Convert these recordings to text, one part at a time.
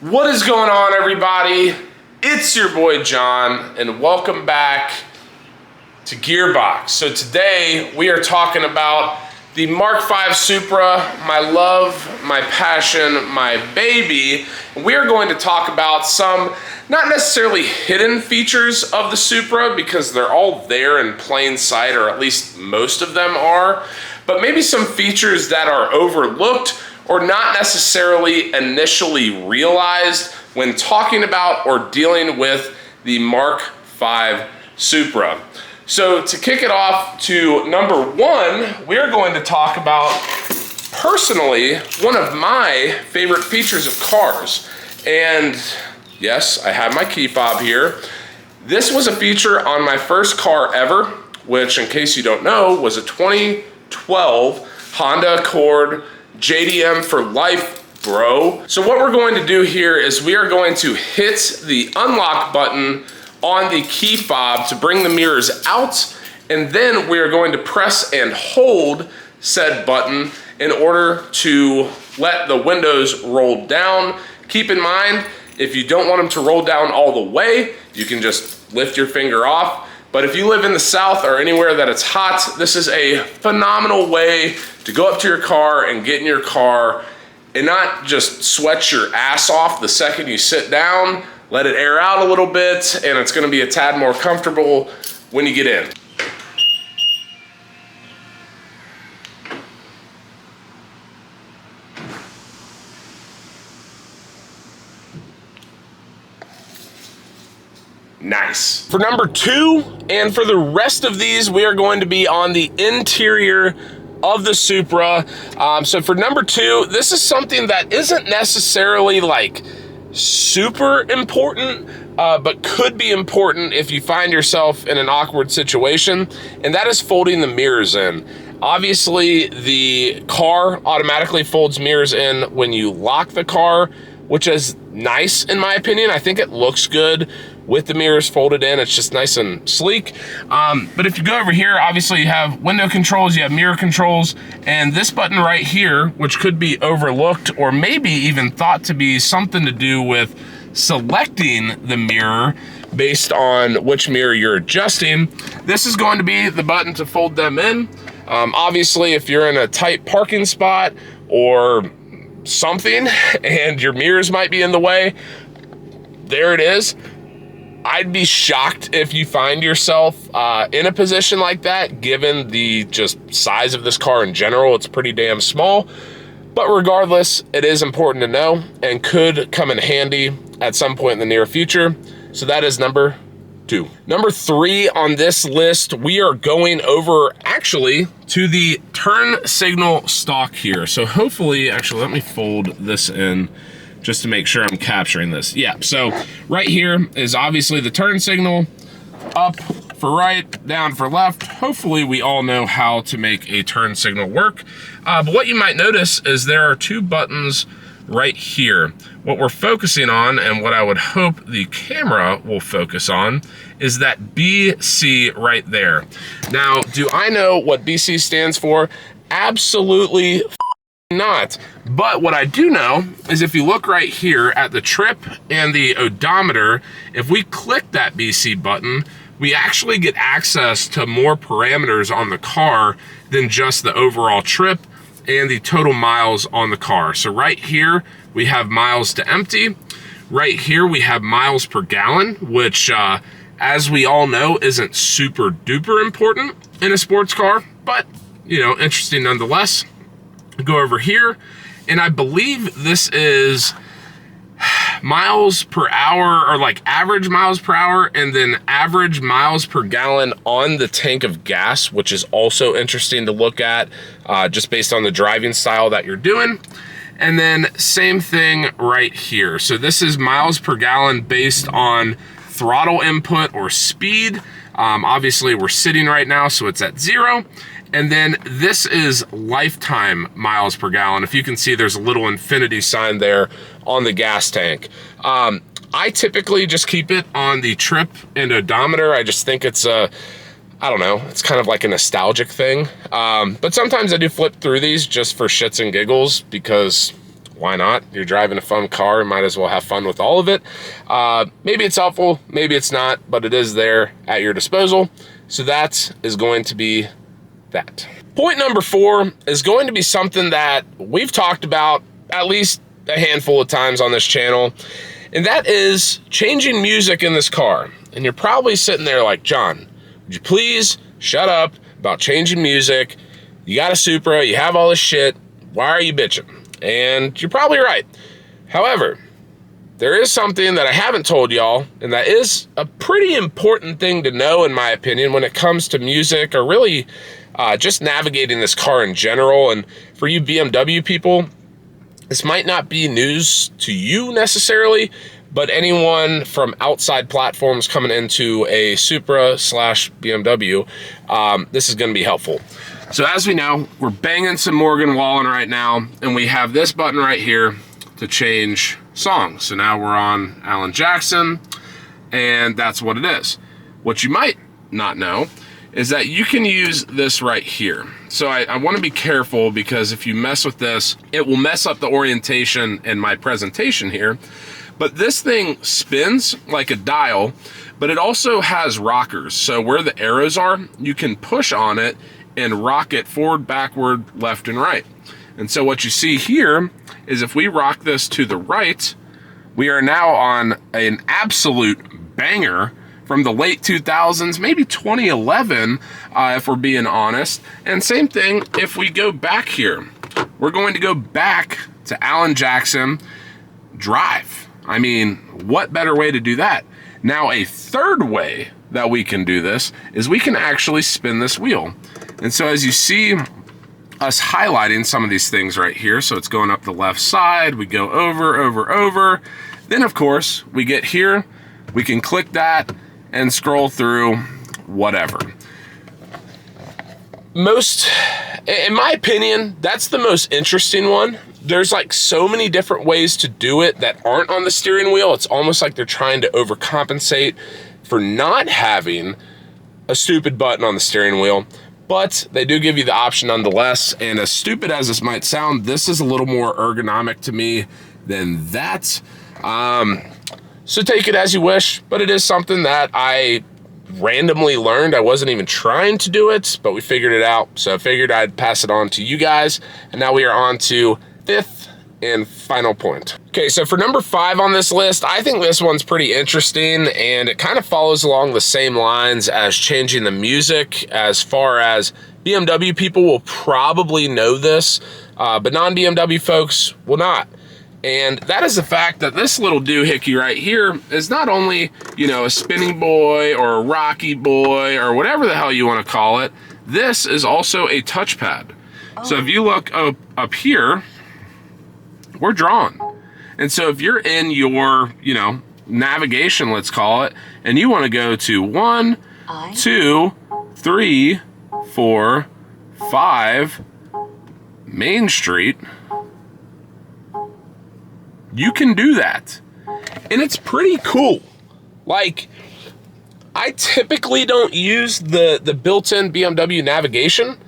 What is going on, everybody? It's your boy John, and welcome back to Gearbox. So today we are talking about the Mark 5 Supra, my love, my passion, my baby. We are going to talk about some not necessarily hidden features of the Supra because they're all there in plain sight, or at least most of them are, but maybe some features that are overlooked or not necessarily initially realized when talking about or dealing with the Mark 5 Supra. So to kick it off to number one, we're going to talk about, personally, one of my favorite features of cars. And yes, I have my key fob here. This was a feature on my first car ever, which, in case you don't know, was a 2012 Honda Accord JDM for life, bro. So what we're going to do here is we are going to hit the unlock button on the key fob to bring the mirrors out, and then we are going to press and hold said button in order to let the windows roll down. Keep in mind, if you don't want them to roll down all the way, you can just lift your finger off. But if you live in the South or anywhere that it's hot, this is a phenomenal way to go up to your car and get in your car and not just sweat your ass off the second you sit down. Let it air out a little bit, and it's gonna be a tad more comfortable when you get in. Nice. For number two, and for the rest of these, we are going to be on the interior of the Supra. So for number two, this is something that isn't necessarily like super important, but could be important if you find yourself in an awkward situation, and that is folding the mirrors in. Obviously, the car automatically folds mirrors in when you lock the car, which is nice in my opinion. I think it looks good with the mirrors folded in. It's just nice and sleek. But if you go over here, obviously you have window controls, you have mirror controls, and this button right here, which could be overlooked or maybe even thought to be something to do with selecting the mirror based on which mirror you're adjusting. This is going to be the button to fold them in. Obviously, if you're in a tight parking spot or something and your mirrors might be in the way, there it is. I'd be shocked if you find yourself in a position like that, given the just size of this car in general. It's pretty damn small, but regardless, it is important to know and could come in handy at some point in the near future. So that is number two. Number three on this list, we are going over actually to the turn signal stalk here. So hopefully, actually, let me fold this in just to make sure I'm capturing this. Yeah, so right here is obviously the turn signal, up for right, down for left. Hopefully we all know how to make a turn signal work. But what you might notice is there are two buttons right here. What we're focusing on, and what I would hope the camera will focus on, is that BC right there. Now, do I know what BC stands for? Absolutely not. But what I do know is if you look right here at the trip and the odometer, if we click that BC button, we actually get access to more parameters on the car than just the overall trip and the total miles on the car. So right here, we have miles to empty. Right here, we have miles per gallon, which as we all know, isn't super duper important in a sports car, but you know, interesting nonetheless. Go over here, and I believe this is miles per hour, or like average miles per hour, and then average miles per gallon on the tank of gas, which is also interesting to look at just based on the driving style that you're doing. And then same thing right here. So this is miles per gallon based on throttle input or speed. Obviously we're sitting right now, so it's at 0. And then this is lifetime miles per gallon. If you can see, there's a little infinity sign there on the gas tank. I typically just keep it on the trip and odometer. I just think it's I don't know, it's kind of like a nostalgic thing. But sometimes I do flip through these just for shits and giggles because why not? You're driving a fun car, might as well have fun with all of it. Maybe it's helpful, maybe it's not, but it is there at your disposal. So that is going to be that. Point number 4 is going to be something that we've talked about at least a handful of times on this channel, and that is changing music in this car. And you're probably sitting there like, John, would you please shut up about changing music? You got a Supra, you have all this shit, why are you bitching? And you're probably right. However, there is something that I haven't told y'all, and that is a pretty important thing to know, in my opinion, when it comes to music, or really just navigating this car in general. And for you BMW people, this might not be news to you necessarily, but anyone from outside platforms coming into a Supra / BMW, this is going to be helpful. So as we know, we're banging some Morgan Wallen right now, and we have this button right here to change songs. So now we're on Alan Jackson, and that's what it is. What you might not know is that you can use this right here. So I want to be careful, because if you mess with this, it will mess up the orientation in my presentation here. But this thing spins like a dial, but it also has rockers. So where the arrows are, you can push on it and rock it forward, backward, left, and right. And so what you see here is if we rock this to the right, we are now on an absolute banger from the late 2000s, maybe 2011, if we're being honest. And same thing, if we go back here, we're going to go back to Alan Jackson Drive. I mean, what better way to do that? Now, a third way that we can do this is we can actually spin this wheel. And so as you see us highlighting some of these things right here, so it's going up the left side, we go over. Then of course, we get here, we can click that and scroll through whatever. In my opinion, that's the most interesting one. There's like so many different ways to do it that aren't on the steering wheel. It's almost like they're trying to overcompensate for not having a stupid button on the steering wheel, but they do give you the option nonetheless. And as stupid as this might sound, this is a little more ergonomic to me than that. So take it as you wish, but it is something that I randomly learned. I wasn't even trying to do it, but we figured it out. So I figured I'd pass it on to you guys. And now we are on to 5th and final point. Okay, so for number 5 on this list, I think this one's pretty interesting, and it kind of follows along the same lines as changing the music, as far as BMW people will probably know this, but non-BMW folks will not. And that is the fact that this little doohickey right here is not only, you know, a spinning boy or a rocky boy or whatever the hell you want to call it, this is also a touchpad. Oh. So if you look up here, we're drawn. And so if you're in your, you know, navigation, let's call it, and you want to go to 1, 2, 3, 4, 5 Main Street, you can do that. And it's pretty cool. Like, I typically don't use the built-in BMW navigation,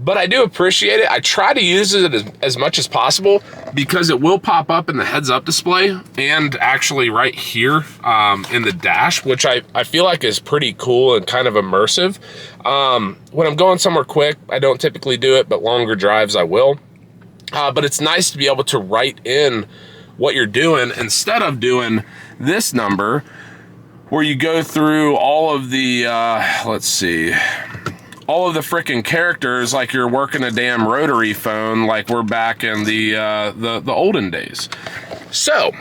but I do appreciate it. I try to use it as much as possible, because it will pop up in the heads-up display and actually right here in the dash, which I feel like is pretty cool and kind of immersive. When I'm going somewhere quick, I don't typically do it, but longer drives I will. But it's nice to be able to write in what you're doing instead of doing this number where you go through all of the, let's see, all of the freaking characters like you're working a damn rotary phone, like we're back in the olden days. So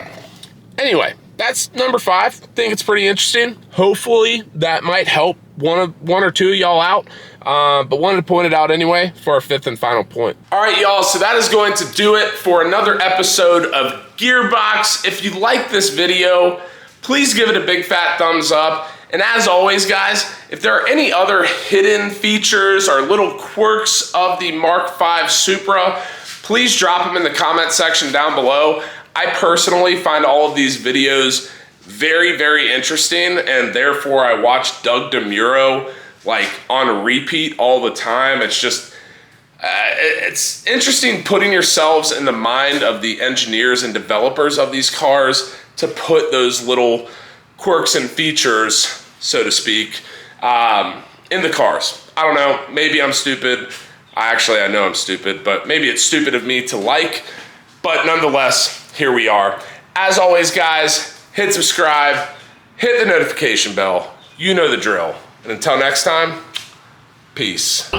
anyway, that's number 5. I think it's pretty interesting. Hopefully that might help one or two of y'all out. But wanted to point it out anyway for our 5th and final point. All right, y'all, so that is going to do it for another episode of Gearbox. If you like this video, please give it a big fat thumbs up. And as always, guys, if there are any other hidden features or little quirks of the Mark V Supra, please drop them in the comment section down below. I personally find all of these videos very, very interesting, and therefore I watch Doug DeMuro like on repeat all the time. It's just, It's interesting putting yourselves in the mind of the engineers and developers of these cars to put those little quirks and features, so to speak, in the cars. I don't know, maybe I'm stupid. I know I'm stupid, but maybe it's stupid of me to like, but nonetheless, here we are. As always, guys, hit subscribe, hit the notification bell. You know the drill. And until next time, peace.